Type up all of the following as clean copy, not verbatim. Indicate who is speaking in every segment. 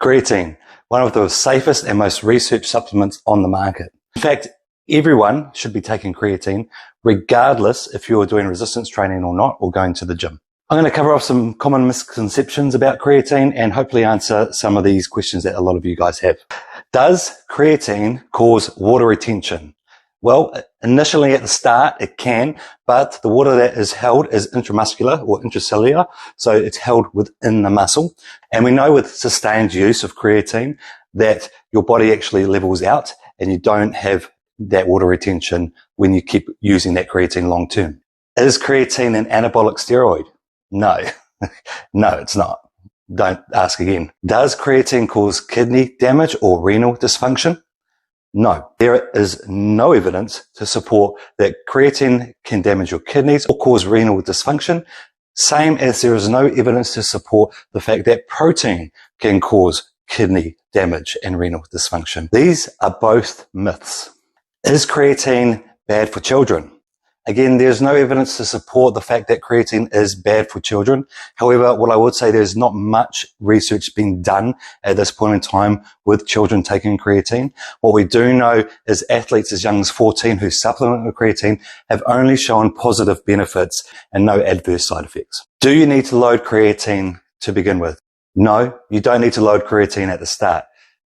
Speaker 1: Creatine, one of the safest and most researched supplements on the market. In fact, everyone should be taking creatine, regardless if you're doing resistance training or not, or going to the gym. I'm going to cover off some common misconceptions about creatine and hopefully answer some of these questions that a lot of you guys have. Does creatine cause water retention? Well, initially at the start it can, but the water that is held is intramuscular or intracellular, so it's held within the muscle. And we know with sustained use of creatine that your body actually levels out and you don't have that water retention when you keep using that creatine long term. Is creatine an anabolic steroid? No, no, it's not. Don't ask again. Does creatine cause kidney damage or renal dysfunction? No, there is no evidence to support that creatine can damage your kidneys or cause renal dysfunction, same as there is no evidence to support the fact that protein can cause kidney damage and renal dysfunction. These are both myths. Is creatine bad for children? Again, there's no evidence to support the fact that creatine is bad for children. However, what I would say, there's not much research being done at this point in time with children taking creatine. What we do know is athletes as young as 14 who supplement with creatine have only shown positive benefits and no adverse side effects. Do you need to load creatine to begin with? No, you don't need to load creatine at the start.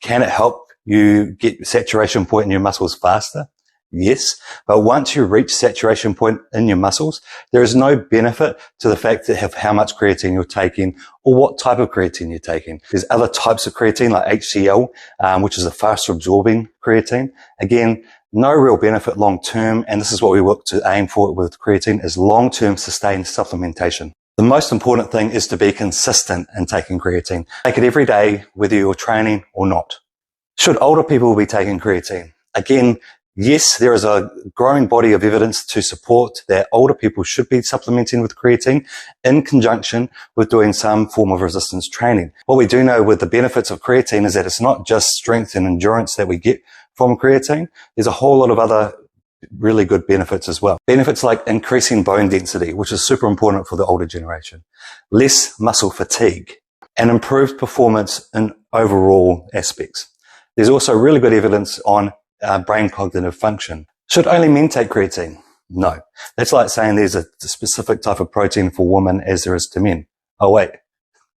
Speaker 1: Can it help you get saturation point in your muscles faster? Yes, but once you reach saturation point in your muscles, there is no benefit to the fact of how much creatine you're taking or what type of creatine you're taking. There's other types of creatine like HCl, which is a faster absorbing creatine. Again, no real benefit long term, and this is what we work to aim for with creatine, is long-term sustained supplementation. The most important thing is to be consistent in taking creatine. Take it every day, whether you're training or not. Should older people be taking creatine? Again, yes, there is a growing body of evidence to support that older people should be supplementing with creatine in conjunction with doing some form of resistance training. What we do know with the benefits of creatine is that it's not just strength and endurance that we get from creatine. There's a whole lot of other really good benefits as well. Benefits like increasing bone density, which is super important for the older generation, less muscle fatigue, and improved performance in overall aspects. There's also really good evidence on brain cognitive function. Should only men take creatine? No. That's like saying there's a specific type of protein for women as there is to men. Oh wait,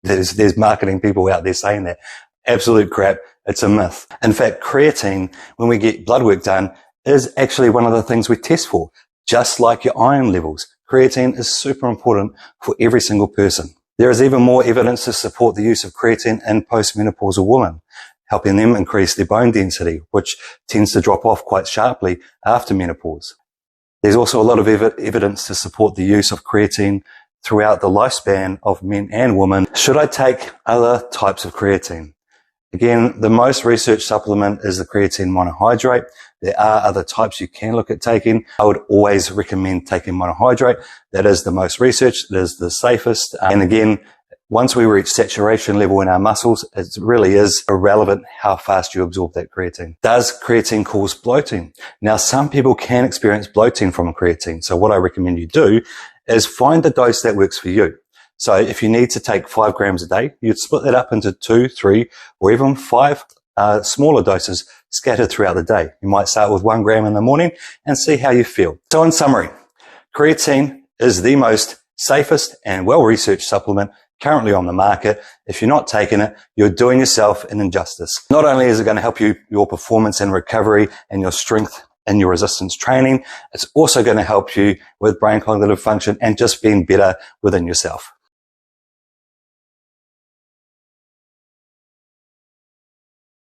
Speaker 1: there's marketing people out there saying that. Absolute crap. It's a myth. In fact, creatine, when we get blood work done, is actually one of the things we test for. Just like your iron levels, creatine is super important for every single person. There is even more evidence to support the use of creatine in postmenopausal women, helping them increase their bone density, which tends to drop off quite sharply after menopause. There's also a lot of evidence to support the use of creatine throughout the lifespan of men and women. Should I take other types of creatine? Again, the most researched supplement is the creatine monohydrate. There are other types you can look at taking. I would always recommend taking monohydrate. That is the most researched, it is the safest. And again, once we reach saturation level in our muscles, it really is irrelevant how fast you absorb that creatine. Does creatine cause bloating? Now, some people can experience bloating from creatine. So what I recommend you do is find the dose that works for you. So if you need to take 5 grams a day, you'd split that up into 2, 3, or even 5 smaller doses scattered throughout the day. You might start with 1 gram in the morning and see how you feel. So in summary, creatine is the most safest and well-researched supplement currently on the market. If you're not taking it, you're doing yourself an injustice. Not only is it going to help you, your performance and recovery and your strength and your resistance training, it's also going to help you with brain cognitive function and just being better within yourself.